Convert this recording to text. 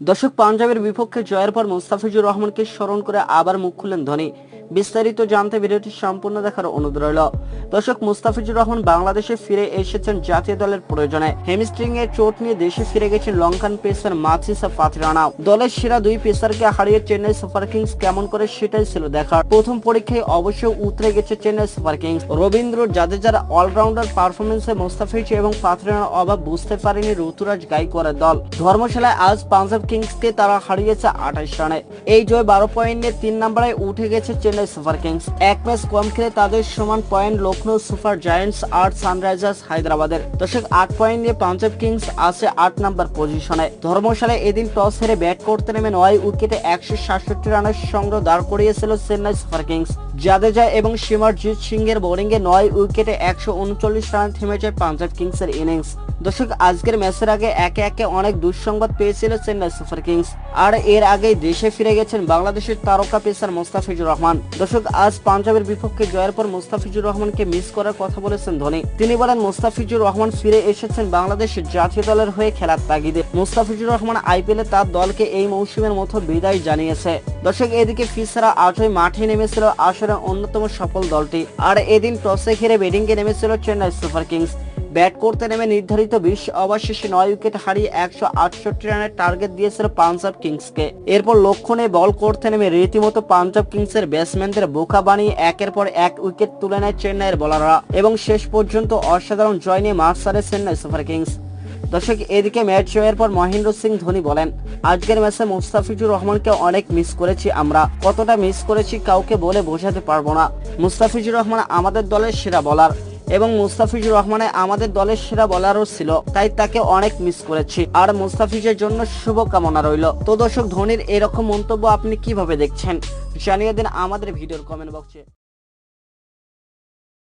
দর্শক, পাঞ্জাবের বিপক্ষে জয়ের পর মুস্তাফিজুর রহমানকে স্মরণ করে আবার মুখ খুললেন ধোনি। বিস্তারিত জানতে ভিডিওটি সম্পূর্ণ দেখার অনুরোধ রইল। দর্শক, মুস্তাফিজুর রহমান বাংলাদেশে ফিরে এসেছেন জাতীয় দলের প্রয়োজনে। হ্যামস্ট্রিং এর চোট নিয়ে দেশে ফিরে গেছেন লঙ্কান পেসার মাথিসা ফাতিরানা। দলের সেরা দুই পেসারকে হারিয়ে চেন্নাই সুপার কিংস কেমন করে সেটাই ছিল দেখার। প্রথম পরীক্ষায় অবশ্য উতরে গেছে চেন্নাই সুপার কিংস। রবীন্দ্র জাদেজার অলরাউন্ডার পারফরমেন্সে মুস্তাফিজ এবং ফাতিরানার অভাব বুঝতে পারেনি ঋতুরাজ গাইকোয়াড়ের দল। ধর্মশালায় আজ পাঞ্জাব কিংসকে তারা হারিয়েছে 28 রানে। এই জয় 12 পয়েন্ট নিয়ে 3 নম্বরে উঠে গেছে চেন্নাই সুপার কিংস। এক ম্যাচ কম খেলে তাদের সমান পয়েন্ট লখনৌ সুপার জায়ান্টস আর সানরাইজার্স হায়দ্রাবাদের। দর্শক, 8 পয়েন্ট নিয়ে পাঞ্জাব কিংস আছে 8 নম্বর পজিশনে। ধর্মশালায় এদিন টস হেরে ব্যাট করতে নেমে 9 উইকেটে 167 রানের সংগ্রহ দাঁড় করিয়েছিল চেন্নাই সুপার কিংস। জাদেজা এবং সিমরজিৎ সিং এর বোলিংয়ে 9 উইকেটে 139 রানে থেমে যায় পাঞ্জাব কিংসের ইনিংস। দর্শক, আজকের ম্যাচের আগে একে একে অনেক দুঃসংবাদ পেয়েছিল চেন্নাই সুপার কিংস। আর এর আগেই দেশে ফিরে গেছেন বাংলাদেশের তারকা পেসার মুস্তাফিজুর রহমান। দর্শক, আজ পাঞ্জাবের বিপক্ষে জয়ের পর মুস্তাফিজুর রহমানকে মিস করার কথা বলেছেন ধোনি। তিনি বলেন, মুস্তাফিজুর রহমান ফিরে এসেছেন বাংলাদেশের জাতীয় দলের হয়ে খেলার তাগিদে। মুস্তাফিজুর রহমান আইপিএলে তার দলকে এই মৌসুমের মতো বিদায় জানিয়েছে। দর্শক, এদিকে ফিসারা আজই মাঠে নেমেছিল আসলে অন্যতম সফল দলটি। আর এদিন টসে হেরে ব্যাটিংয়ে নেমেছিল চেন্নাই সুপার কিংস। ব্যাট করতে নেমে নির্ধারিত 20 ওভার শেষে 9 উইকেট হারিয়ে 168 রানের টার্গেট দিয়েছিল পাঞ্জাব কিংসকে। এরপর লক্ষ্য নিয়ে বল করতে নেমে রীতিমতো পাঞ্জাব কিংসের ব্যাটসম্যানদের বোকা বানিয়ে একের পর এক উইকেট তুলে নেয় চেন্নাইয়ের বোলাররা এবং শেষ পর্যন্ত অসাধারণ জয় নিয়ে মাঠ ছাড়ে চেন্নাই সুপার কিংস। দর্শক, এদিকে ম্যাচ জয়ের পর মহেন্দ্র সিং ধোনি বলেন, আজকের ম্যাচে মুস্তাফিজুর রহমানকে অনেক মিস করেছি আমরা। কতটা মিস করেছি কাউকে বলে বোঝাতে পারবো না। মুস্তাফিজুর রহমান আমাদের দলের সেরা বোলার এবং মুস্তাফিজুর রহমানে আমাদের দলের সেরা বোলারও ছিল, তাই তাকে অনেক মিস করেছি। আর মুস্তাফিজের জন্য শুভকামনা রইল। তো দর্শক, ধোনির এরকম মন্তব্য আপনি কিভাবে দেখছেন জানিয়ে দিন আমাদের ভিডিওর কমেন্ট বক্সে।